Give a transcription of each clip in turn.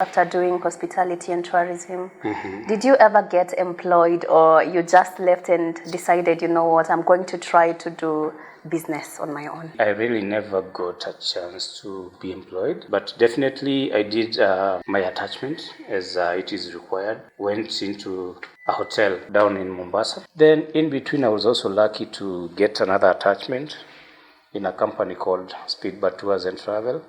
After doing hospitality and tourism, did you ever get employed, or you just left and decided, you know what, I'm going to try to do business on my own? I really never got a chance to be employed, but definitely I did my attachment as it is required. Went into a hotel down in Mombasa. Then in between I was also lucky to get another attachment in a company called Speedbird Tours and Travel.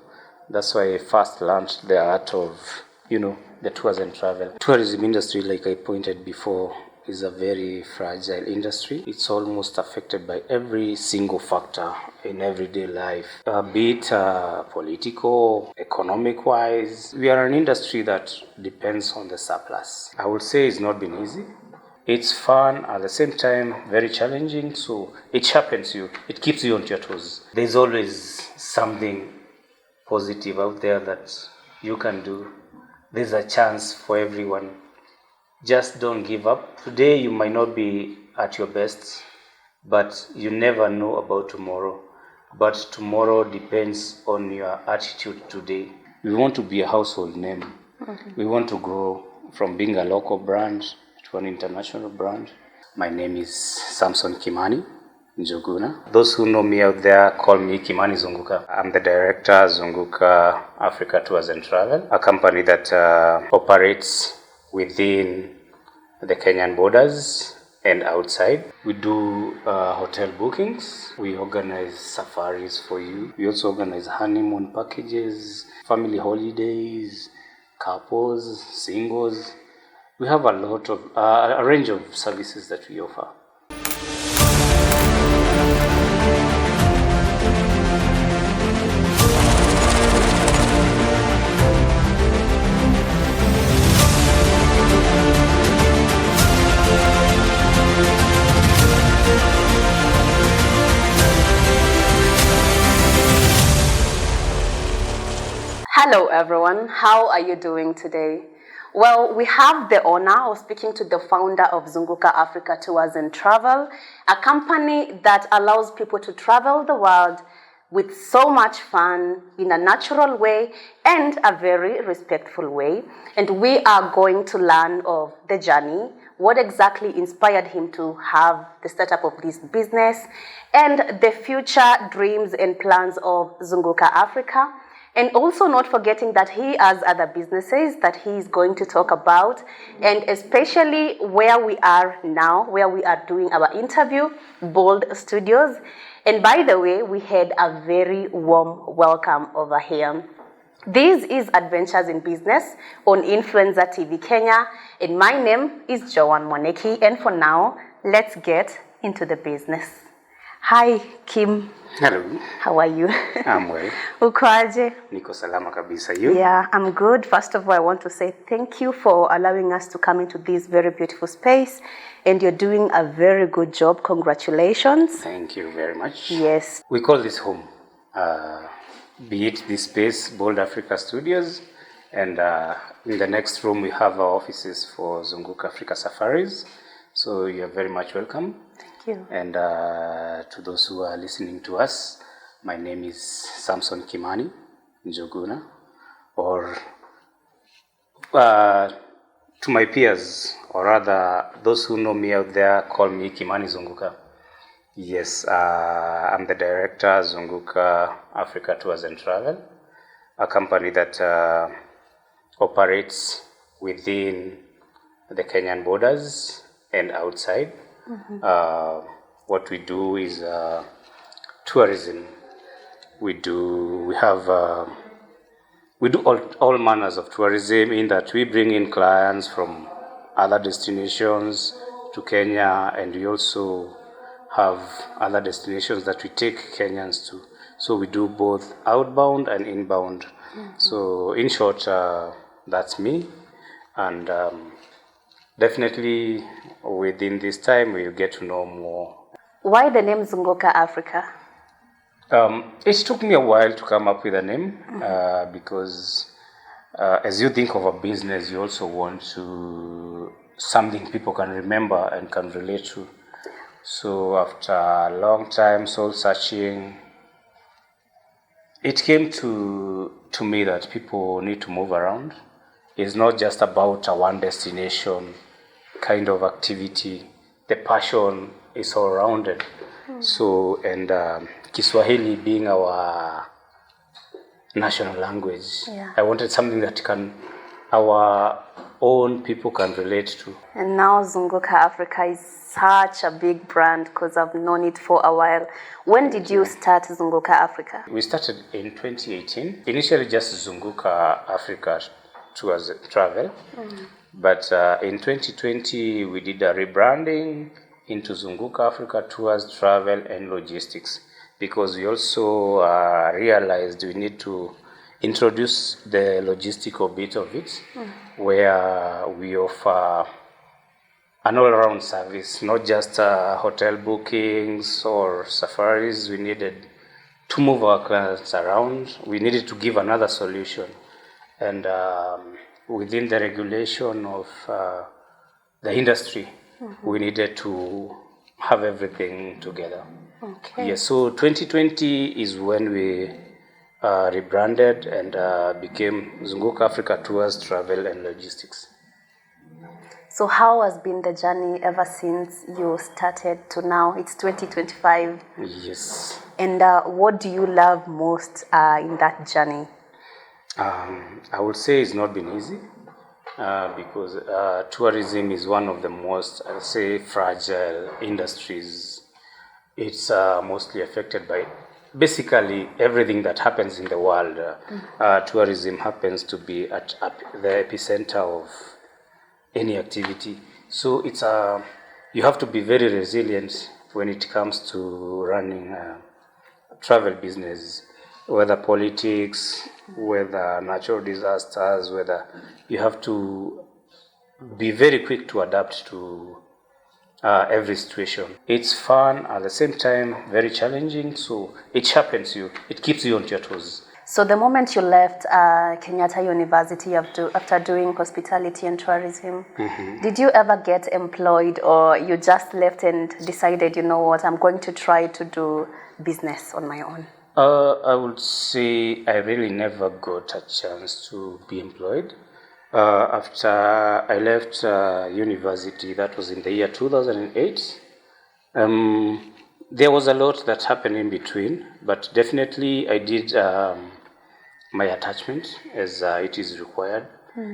That's why I first learned the art of, the tours and travel. Tourism industry, like I pointed before, is a very fragile industry. It's almost affected by every single factor in everyday life, be it political, economic-wise. We are an industry that depends on the surplus. I would say it's not been easy. It's fun, at the same time very challenging, so it sharpens you, it keeps you on your toes. There's always something positive out there that you can do. There's a chance for everyone. Just don't give up. Today you might not be at your best, but you never know about tomorrow. But tomorrow depends on your attitude today. We want to be a household name. We want to grow from being a local brand to an international brand. My name is Samson Kimani Njuguna. Those who know me out there call me Kimani Zunguka. I'm the director, Zunguka Africa Tours and Travel, a company that operates within the Kenyan borders and outside. We do hotel bookings. We organize safaris for you. We also organize honeymoon packages, family holidays, couples, singles. We have a lot of a range of services that we offer. Hello everyone, how are you doing today? Well, we have the honor of speaking to the founder of Zunguka Africa Tours and Travel, a company that allows people to travel the world with so much fun, in a natural way and a very respectful way. And we are going to learn of the journey, what exactly inspired him to have the startup of this business, and the future dreams and plans of Zunguka Africa. And also not forgetting that he has other businesses that he is going to talk about, and especially where we are now, where we are doing our interview, Bold Studios. And by the way, we had a very warm welcome over here. This is Adventures in Business on Influencer TV Kenya, and my name is Joan Moneki, and for now, let's get into the business. Hi, Kim. Hello. How are you? I'm well. Ukoaje? Niko salama kabisa. You? Yeah, I'm good. First of all, I want to say thank you for allowing us to come into this very beautiful space, and you're doing a very good job. Congratulations. Thank you very much. Yes. We call this home. Be it this space, Bold Africa Studios, and in the next room we have our offices for Zunguka Africa Safaris. So you're very much welcome. Thank you. And to those who are listening to us, my name is Samson Kimani Njuguna, or to my peers, or rather those who know me out there call me Kimani Zunguka. Yes, I'm the director, Zunguka Africa Tours and Travel, a company that operates within the Kenyan borders and outside. What we do is tourism. We do all manners of tourism, in that we bring in clients from other destinations to Kenya, and we also have other destinations that we take Kenyans to. So we do both outbound and inbound. So in short, that's me, and definitely within this time we'll get to know more. Why the name Zunguka Africa? It took me a while to come up with a name, because as you think of a business, you also want something people can remember and can relate to. So after a long time soul searching, it came to me that people need to move around, is not just about a one destination kind of activity. The passion is all rounded. So, and Kiswahili being our national language, I wanted something that our own people can relate to. And now Zunguka Africa is such a big brand because I've known it for a while. When did you start Zunguka Africa? We started in 2018. Initially just Zunguka Africa Tours Travel. But in 2020 we did a rebranding into Zunguka Africa Tours Travel and Logistics, because we also realized we need to introduce the logistical bit of it, where we offer an all-around service, not just hotel bookings or safaris. We needed to move our clients around. We needed to give another solution. And within the regulation of the industry, we needed to have everything together. Okay. Yes, so 2020 is when we rebranded and became Zunguka Africa Tours, Travel and Logistics. So how has been the journey ever since you started to now? It's 2025. Yes. And what do you love most in that journey? I would say it's not been easy because tourism is one of the most, I'll say, fragile industries. It's mostly affected by basically everything that happens in the world. Tourism happens to be at the epicenter of any activity. So it's you have to be very resilient when it comes to running a travel business, whether politics, whether natural disasters, whether you have to be very quick to adapt to every situation. It's fun, at the same time very challenging, so it sharpens you, it keeps you on your toes. So the moment you left Kenyatta University after doing hospitality and tourism, did you ever get employed, or you just left and decided, you know what, I'm going to try to do business on my own? I would say I really never got a chance to be employed. After I left university, that was in the year 2008, there was a lot that happened in between, but definitely I did my attachment as it is required.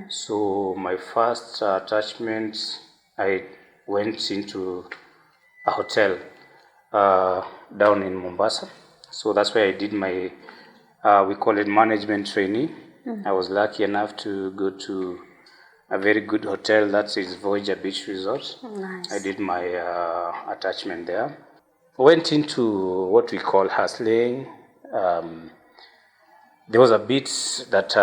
So my first attachment, I went into a hotel down in Mombasa. So that's where I did my, we call it management trainee. I was lucky enough to go to a very good hotel, that is Voyager Beach Resort. Nice. I did my attachment there. Went into what we call hustling. There was a bit that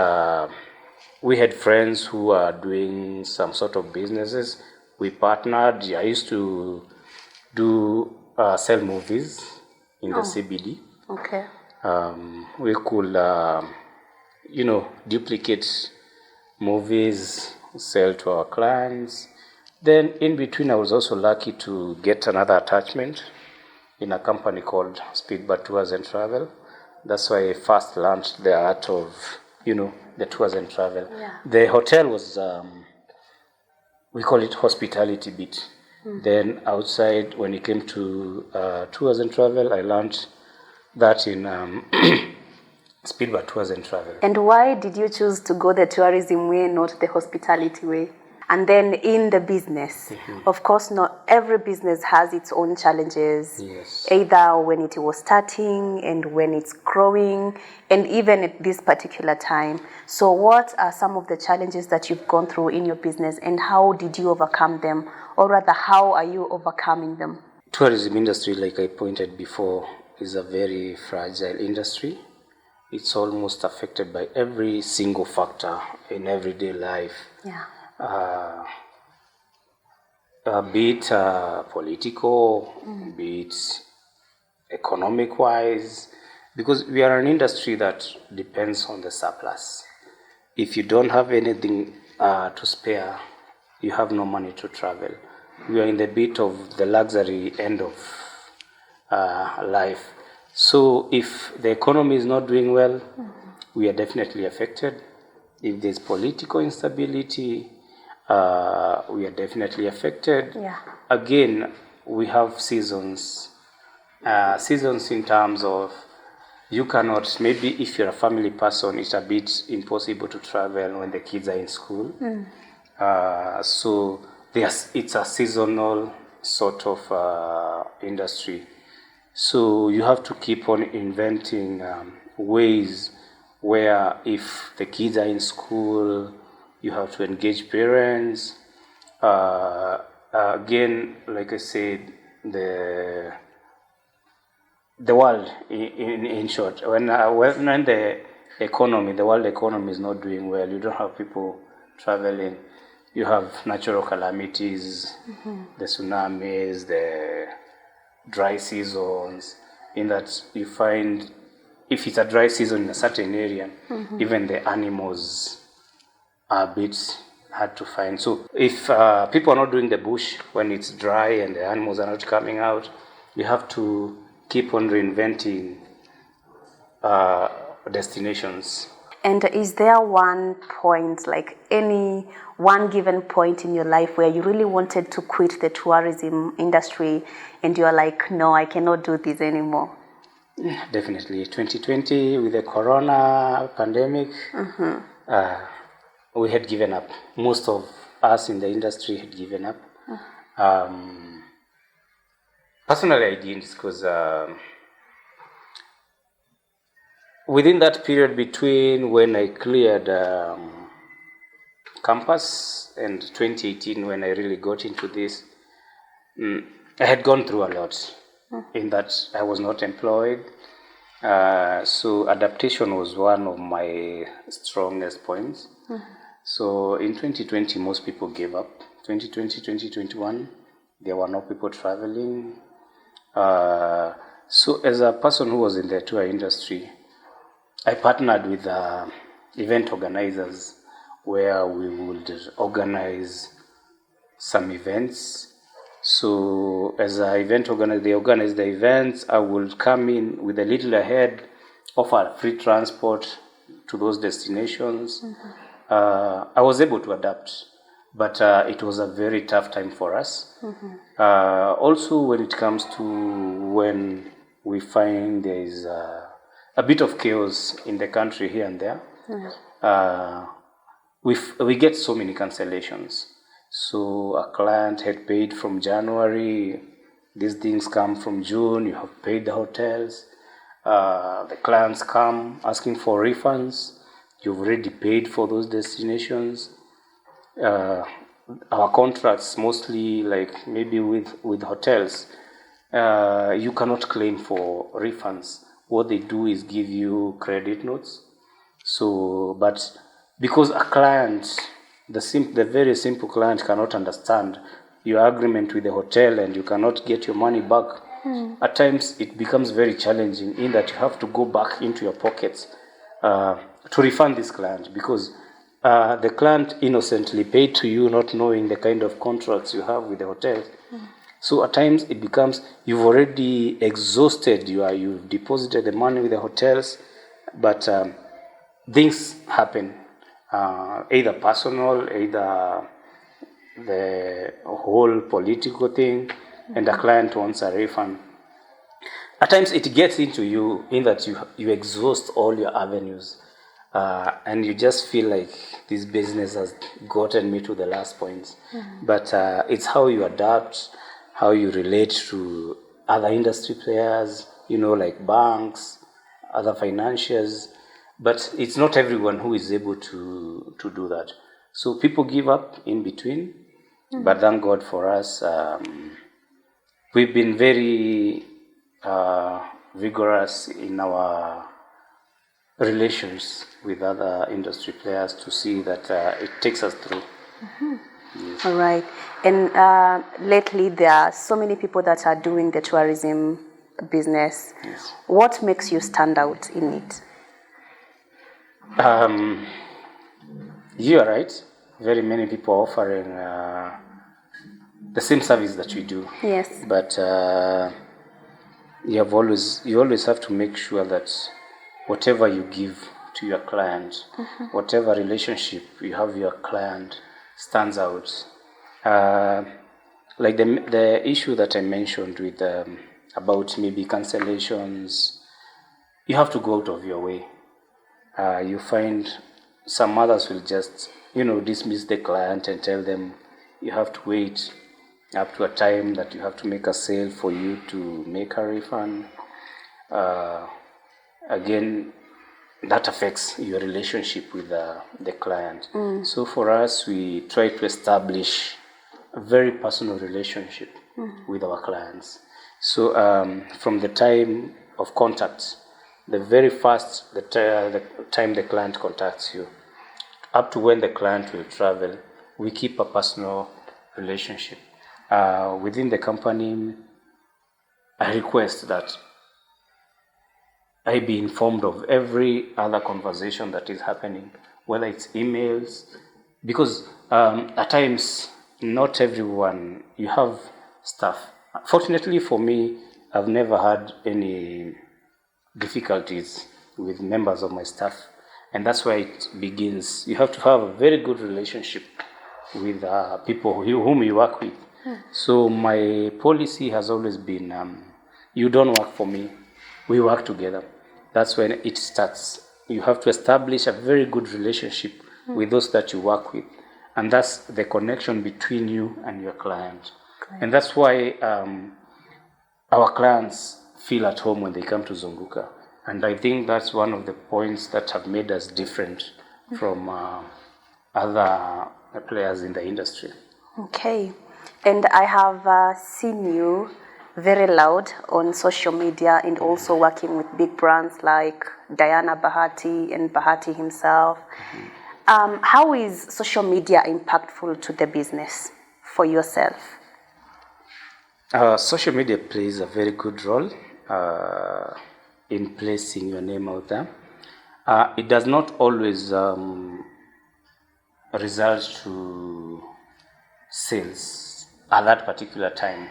we had friends who are doing some sort of businesses. We partnered. I used to do sell movies in the CBD. Okay. We could, duplicate movies, sell to our clients. Then in between, I was also lucky to get another attachment in a company called Speedbird Tours and Travel. That's why I first learned the art of, the tours and travel. Yeah. The hotel was, we call it hospitality bit. Then outside, when it came to tours and travel, I learned that in Speedbird Tours and Travel. And why did you choose to go the tourism way, not the hospitality way? And then in the business, of course, not every business has its own challenges, Yes. either when it was starting and when it's growing, and even at this particular time. So what are some of the challenges that you've gone through in your business, and how did you overcome them? Or rather, how are you overcoming them? Tourism industry, like I pointed before, is a very fragile industry. It's almost affected by every single factor in everyday life. Yeah. Be it political, be it economic-wise, because we are an industry that depends on the surplus. If you don't have anything to spare, you have no money to travel. We are in the bit of the luxury end of life. So if the economy is not doing well, we are definitely affected. If there's political instability, we are definitely affected. Yeah. Again, we have seasons. Seasons in terms of you cannot, maybe if you're a family person, it's a bit impossible to travel when the kids are in school. So it's a seasonal sort of industry. So you have to keep on inventing ways where if the kids are in school, you have to engage parents. Again, like I said, the world, in short, when the world economy is not doing well, you don't have people traveling. You have natural calamities, the tsunamis, the dry seasons. In that you find, if it's a dry season in a certain area, even the animals are a bit hard to find. So if people are not doing the bush when it's dry and the animals are not coming out, you have to keep on reinventing destinations. And is there one point, like any one given point in your life where you really wanted to quit the tourism industry and you're like, no, I cannot do this anymore? Yeah, definitely. 2020 with the corona pandemic, we had given up. Most of us in the industry had given up. Personally, I didn't, because within that period between when I cleared campus and 2018, when I really got into this, I had gone through a lot. In that I was not employed. So adaptation was one of my strongest points. So in 2020, most people gave up. 2020, 2021, there were no people traveling. So as a person who was in the tour industry, I partnered with event organizers where we would organize some events. So as an event organizer, they organize the events. I would come in with a little ahead, offer free transport to those destinations. I was able to adapt, but it was a very tough time for us. Also, when it comes to when we find there is a bit of chaos in the country here and there, we get so many cancellations. So a client had paid from January, these things come from June, you have paid the hotels, the clients come asking for refunds, you've already paid for those destinations. Our contracts mostly, like maybe with hotels, you cannot claim for refunds. What they do is give you credit notes. So, but because a client, the very simple client cannot understand your agreement with the hotel and you cannot get your money back, at times it becomes very challenging in that you have to go back into your pockets to refund this client, because the client innocently paid to you not knowing the kind of contracts you have with the hotel. So at times it becomes, you've already exhausted, you've deposited the money with the hotels, but things happen, either personal, either the whole political thing, and the client wants a refund. At times it gets into you in that you exhaust all your avenues, and you just feel like this business has gotten me to the last point. But it's how you adapt, how you relate to other industry players, like banks, other financiers. But it's not everyone who is able to do that. So people give up in between. But thank God for us, we've been very vigorous in our relations with other industry players to see that it takes us through. Yes. All right. And lately there are so many people that are doing the tourism business. Yes. What makes you stand out in it? You are right. Very many people are offering the same service that we do. Yes. But you always have to make sure that whatever you give to your client. Whatever relationship you have, your client stands out. Like the issue that I mentioned with about maybe cancellations, you have to go out of your way. You find some others will just, dismiss the client and tell them you have to wait up to a time that you have to make a sale for you to make a refund. Again, that affects your relationship with the client. So for us, we try to establish a very personal relationship with our clients. So from the time of contact, the very first the time the client contacts you, up to when the client will travel, we keep a personal relationship. Within the company, I request that I be informed of every other conversation that is happening, whether it's emails, because at times, not everyone, you have staff. Fortunately for me, I've never had any difficulties with members of my staff, and that's why it begins. You have to have a very good relationship with people whom you work with. So my policy has always been, you don't work for me, we work together. That's when it starts. You have to establish a very good relationship with those that you work with, and that's the connection between you and your client. And that's why our clients feel at home when they come to Zunguka. And I think that's one of the points that have made us different from other players in the industry. Okay. And I have seen you very loud on social media and also working with big brands like Diana Bahati and Bahati himself. How is social media impactful to the business for yourself? Social media plays a very good role in placing your name out there. It does not always result to sales at that particular time,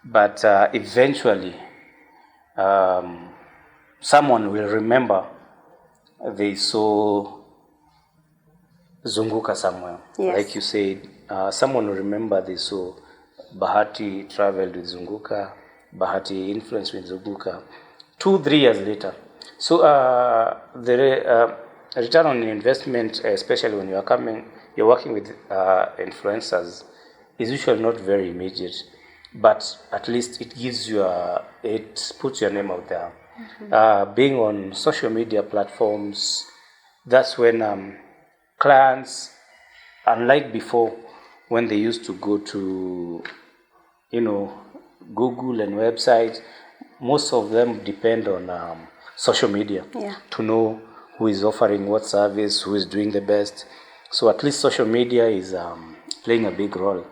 but eventually someone will remember they saw Zunguka somewhere. Yes. Like you said, someone will remember they saw Bahati traveled with Zunguka, Bahati influenced with Zunguka 2-3 years later. So the return on investment, especially when you're working with influencers, is usually not very immediate, but at least it gives you it puts your name out there. Being on social media platforms, that's when clients, unlike before, when they used to go to, Google and websites, most of them depend on social media to know who is offering what service, who is doing the best. So at least social media is playing a big role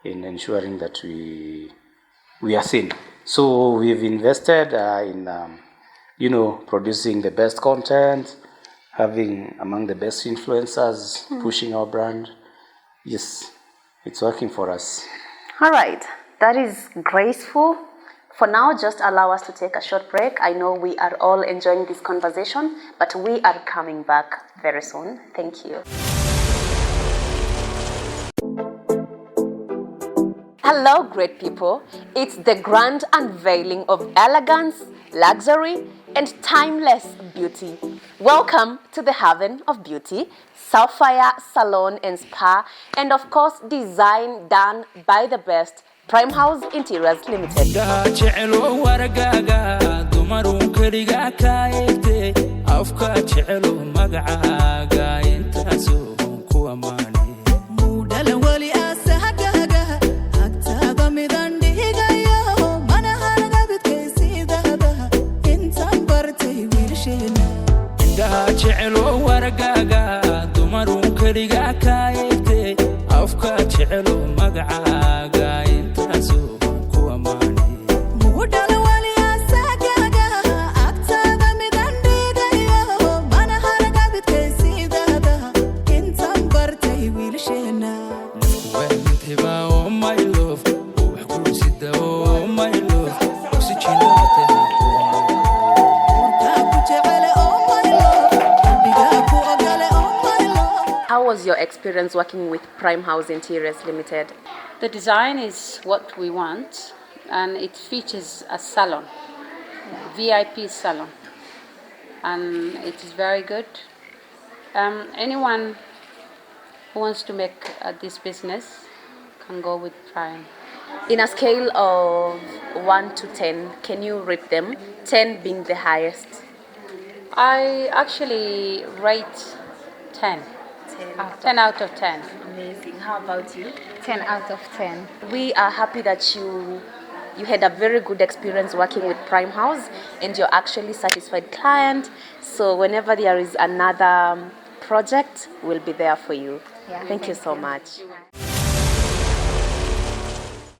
in ensuring that we are seen. So we've invested in, producing the best content, having among the best influencers, pushing our brand. Yes, it's working for us. All right, that is graceful. For now, just allow us to take a short break. I know we are all enjoying this conversation, but we are coming back very soon. Thank you. Hello, great people. It's the grand unveiling of elegance, luxury, and timeless beauty. Welcome to the Haven of Beauty, Sapphire Salon and Spa, and of course, design done by the best, Prime House Interiors Limited. experience working with Prime House Interiors Limited? The design is what we want, and it features a salon, VIP salon, and it is very good. Anyone who wants to make this business can go with Prime. In a scale of 1 to 10, can you rate them? 10 being the highest. I actually rate 10. 10 out of 10. Amazing. How about you? 10 out of 10. We are happy that you had a very good experience working with Prime House and you're actually satisfied client. So whenever there is another project, we'll be there for you. Yeah, thank you so much.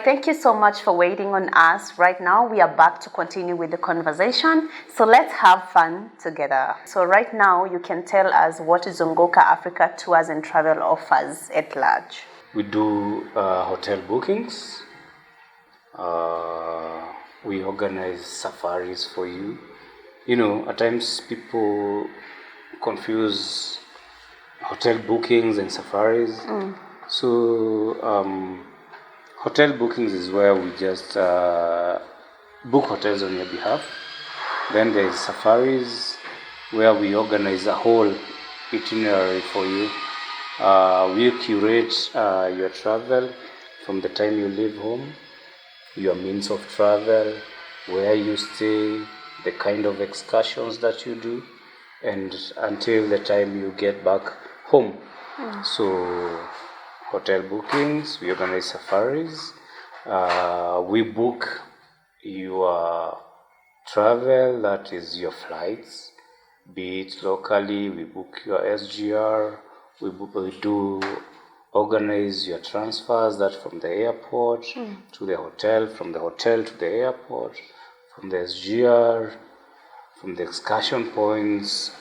Thank you so much for waiting on us. Right now, we are back to continue with the conversation. So let's have fun together. So right now, you can tell us what Zunguka Africa Tours and Travel offers at large. We do hotel bookings. We organize safaris for you. You know, at times people confuse hotel bookings and safaris. So hotel bookings is where we just book hotels on your behalf. Then there is safaris where we organize a whole itinerary for you. We curate your travel from the time you leave home, your means of travel, where you stay, the kind of excursions that you do, and until the time you get back home. So hotel bookings, we organize safaris, we book your travel, that is your flights, be it locally, we book your SGR, we do organize your transfers, that from the airport to the hotel, from the hotel to the airport, from the SGR, from the excursion points,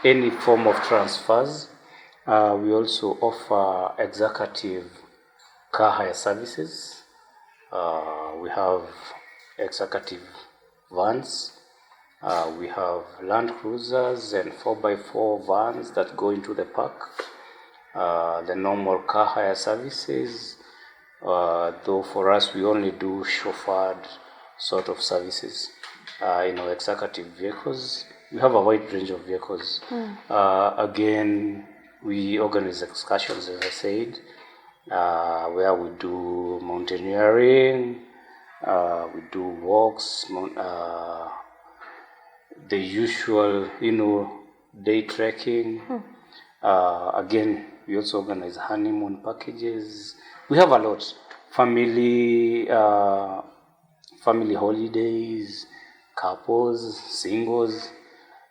any form of transfers. We also offer executive car hire services. We have executive vans. We have Land Cruisers and 4x4 vans that go into the park. The normal car hire services, though for us we only do chauffeured sort of services. Executive vehicles. We have a wide range of vehicles. Again, we organize excursions, as I said, where we do mountaineering, we do walks, the usual, day trekking. Again, we also organize honeymoon packages. We have a lot. Family holidays, couples, singles.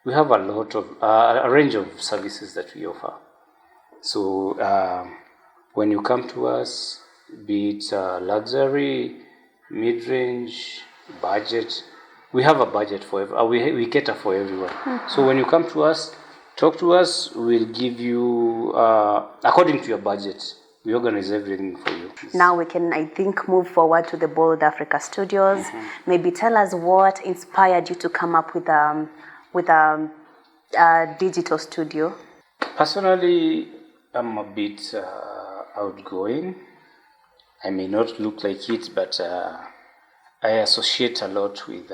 We have a lot of a range of services that we offer. So when you come to us, be it luxury, mid-range, budget, we have a budget for we cater for everyone. So when you come to us, talk to us, we'll give you according to your budget. We organize everything for you. Now we can, I think, move forward to the Bold Africa Studios. Maybe tell us what inspired you to come up with a digital studio. Personally, I'm a bit outgoing. I may not look like it, but I associate a lot with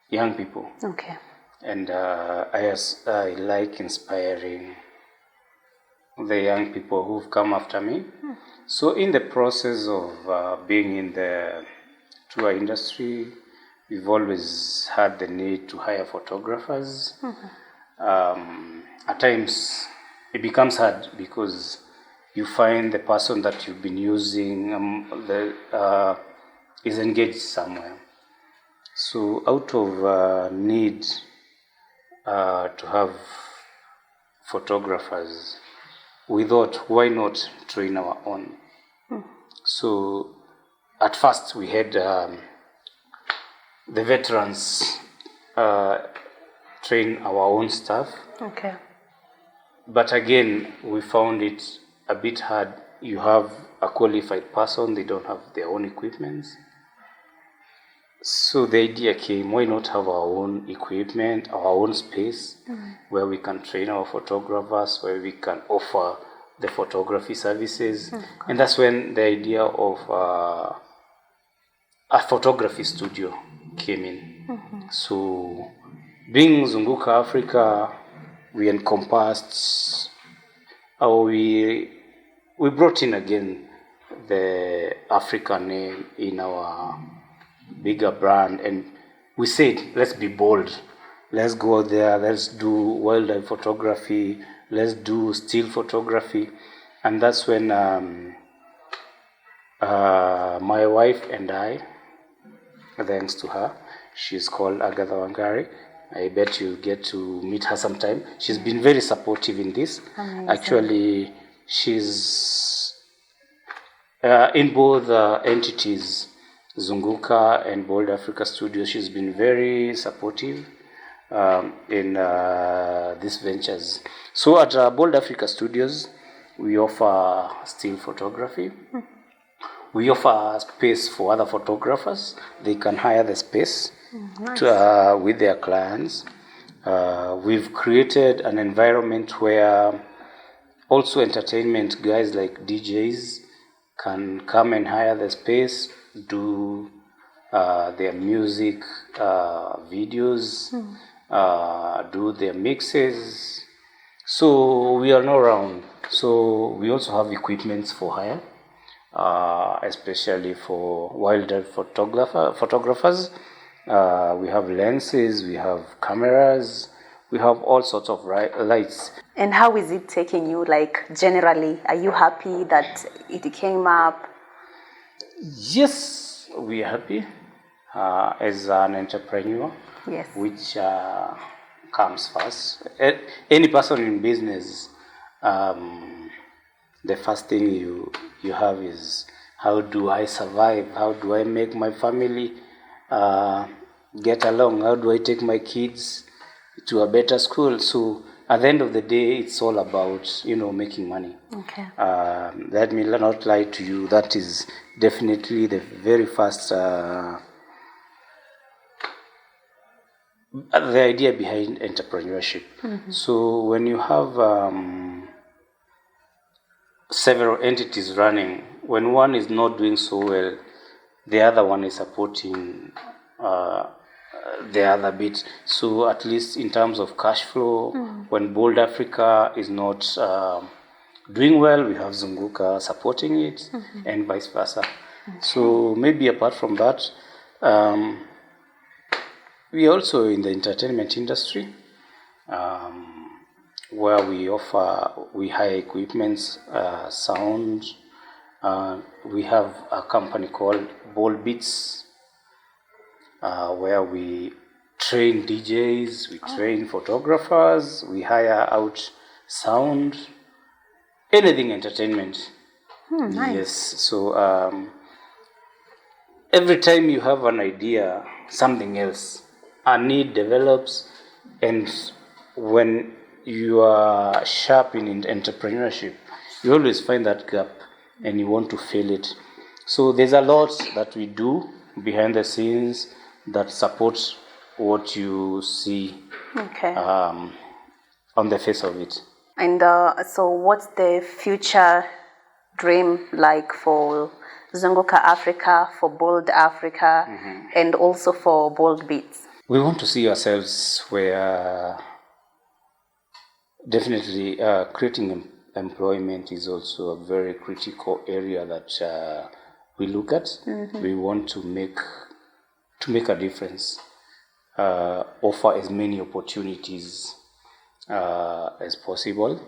young people. Okay. And I like inspiring the young people who've come after me. So in the process of being in the tour industry, we've always had the need to hire photographers. At times, it becomes hard because you find the person that you've been using is engaged somewhere. So out of need to have photographers, we thought, why not train our own? So at first we had the veterans train our own staff. Okay. But again, we found it a bit hard. You have a qualified person, they don't have their own equipment. So the idea came, why not have our own equipment, our own space, where we can train our photographers, where we can offer the photography services. And that's when the idea of a photography studio came in. So being Zunguka Africa, we encompassed, we brought in again the African name in our bigger brand, and we said, let's be bold. Let's go out there, let's do wildlife photography, let's do still photography. And that's when my wife and I, thanks to her, she's called Agatha Wangari. I bet you'll get to meet her sometime. She's been very supportive in this. Amazing. Actually, she's in both entities, Zunguka and Bold Africa Studios. She's been very supportive in these ventures. So at Bold Africa Studios, we offer still photography. We offer space for other photographers. They can hire the space with their clients. We've created an environment where also entertainment guys like DJs can come and hire the space, do their music videos, do their mixes. So we are not around. So we also have equipments for hire, especially for wildlife photographers. We have lenses, we have cameras, we have all sorts of lights. And how is it taking you, like, generally? Are you happy that it came up? Yes, we are happy as an entrepreneur. Yes. Which comes first. Any person in business, the first thing you have is, how do I survive? How do I make my family get along? How do I take my kids to a better school? So at the end of the day, it's all about, making money. Okay. Let me not lie to you. That is definitely the very first the idea behind entrepreneurship. So when you have several entities running, when one is not doing so well, the other one is supporting the other bit. So at least in terms of cash flow, when Bold Africa is not doing well, we have Zunguka supporting it, and vice versa. So maybe apart from that, we are also in the entertainment industry, where we hire equipments, sound. We have a company called Bold Beats, where we train DJs, we train photographers, we hire out sound, anything entertainment. Nice. Yes. So every time you have an idea, something else, a need develops, and when you are sharp in entrepreneurship, you always find that gap and you want to fill it. So there's a lot that we do behind the scenes that supports what you see on the face of it. And so what's the future dream like for Zunguka Africa, for Bold Africa, and also for Bold Beats? We want to see ourselves where definitely creating employment is also a very critical area that we look at. We want to make a difference, offer as many opportunities as possible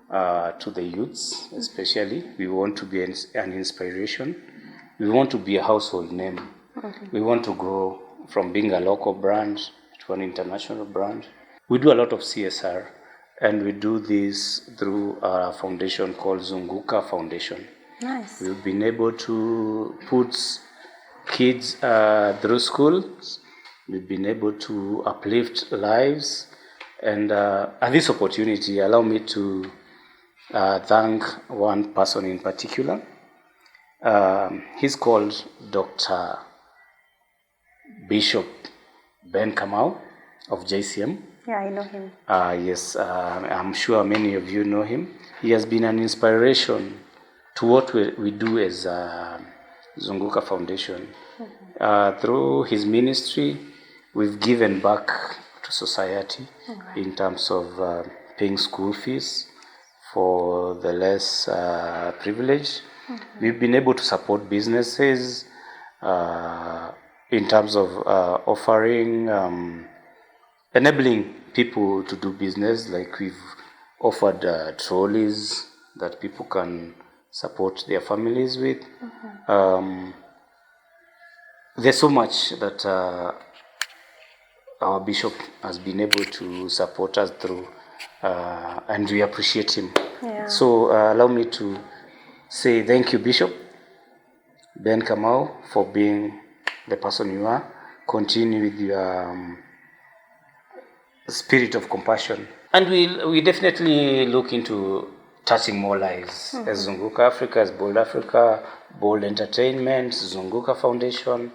to the youths, especially. We want to be an inspiration. We want to be a household name. We want to grow from being a local brand to an international brand. We do a lot of CSR, and we do this through a foundation called Zunguka Foundation. Nice. We've been able to put kids through schools. We've been able to uplift lives. And at this opportunity, allow me to thank one person in particular. He's called Dr. Bishop Ben Kamau of JCM. Yeah, I know him. Yes, I'm sure many of you know him. he has been an inspiration to what we do as Zunguka Foundation. Through his ministry, we've given back to society in terms of paying school fees for the less privileged. We've been able to support businesses in terms of offering, enabling people to do business. Like we've offered trolleys that people can support their families with. There's so much that our bishop has been able to support us through, and we appreciate him. So allow me to say thank you, Bishop Ben Kamau, for being the person you are. Continue with your spirit of compassion. And we definitely look into touching more lives as Zunguka Africa, as Bold Africa, Bold Entertainment, Zunguka Foundation.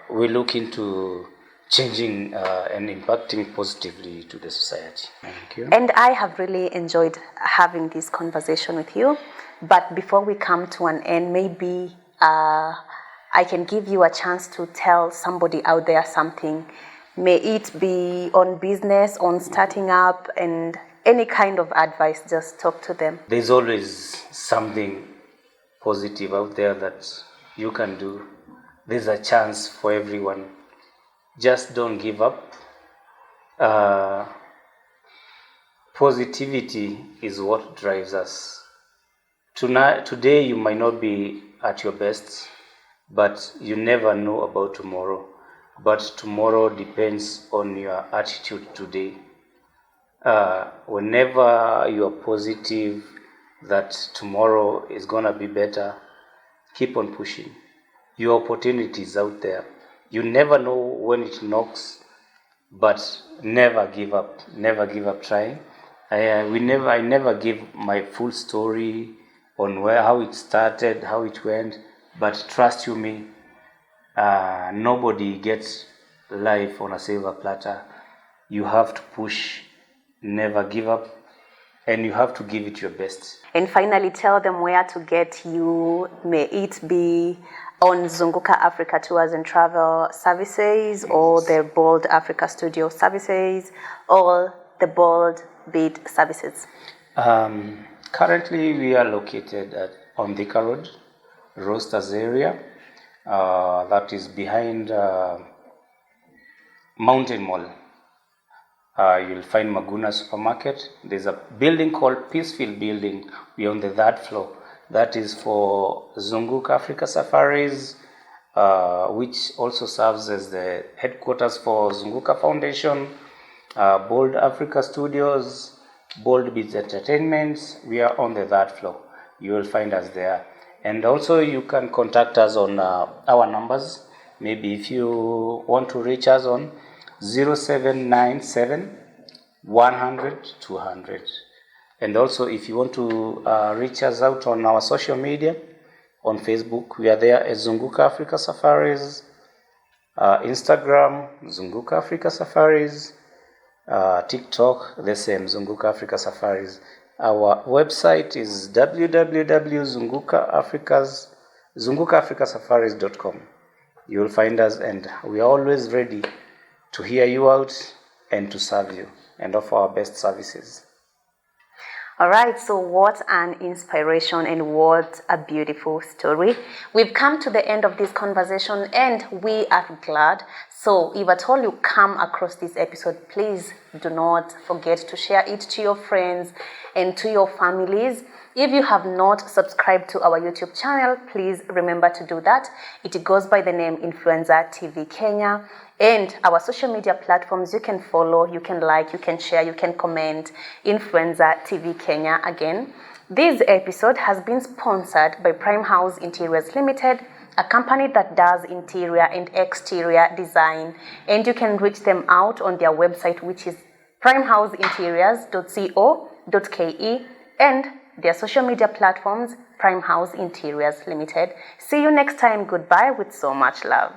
We look into changing and impacting positively to the society. Thank you. And I have really enjoyed having this conversation with you. But before we come to an end, maybe I can give you a chance to tell somebody out there something. May it be on business, on starting up, and any kind of advice, just talk to them. There's always something positive out there that you can do. There's a chance for everyone. Just don't give up. Positivity is what drives us. Today you might not be at your best, but you never know about tomorrow. But tomorrow depends on your attitude today. Whenever you are positive that tomorrow is gonna be better, keep on pushing. Your opportunity is out there. You never know when it knocks, but never give up. Never give up trying. I never give my full story on how it started, how it went, but trust you me, nobody gets life on a silver platter. You have to push, never give up, and you have to give it your best. And finally, tell them where to get you. May it be on Zunguka Africa Tours and Travel Services, or the Bold Africa Studio Services, or the Bold Beat Services. Currently, we are located on Thika Road, Roasters area. That is behind Mountain Mall. You'll find Maguna Supermarket. There's a building called Peacefield Building. We're on the third floor. That is for Zunguka Africa Safaris, which also serves as the headquarters for Zunguka Foundation, Bold Africa Studios, Bold Beats Entertainment. We are on the third floor. You will find us there. And also you can contact us on our numbers. Maybe if you want to reach us on 0797 100 200. And also if you want to reach us out on our social media, on Facebook, we are there as Zunguka Africa Safaris, Instagram, Zunguka Africa Safaris, TikTok, the same, Zunguka Africa Safaris. Our website is www.zungukaafricasafaris.com. You will find us, and we are always ready to hear you out and to serve you and offer our best services. All right, so what an inspiration and what a beautiful story. We've come to the end of this conversation and we are glad. So if at all you come across this episode, please do not forget to share it to your friends and to your families. If you have not subscribed to our YouTube channel, please remember to do that. It goes by the name Influencer TV Kenya. And our social media platforms, you can follow, you can like, you can share, you can comment. Influencer TV Kenya again. This episode has been sponsored by Prime House Interiors Limited, a company that does interior and exterior design. And you can reach them out on their website, which is primehouseinteriors.co.ke, and their social media platforms, Prime House Interiors Limited. See you next time. Goodbye with so much love.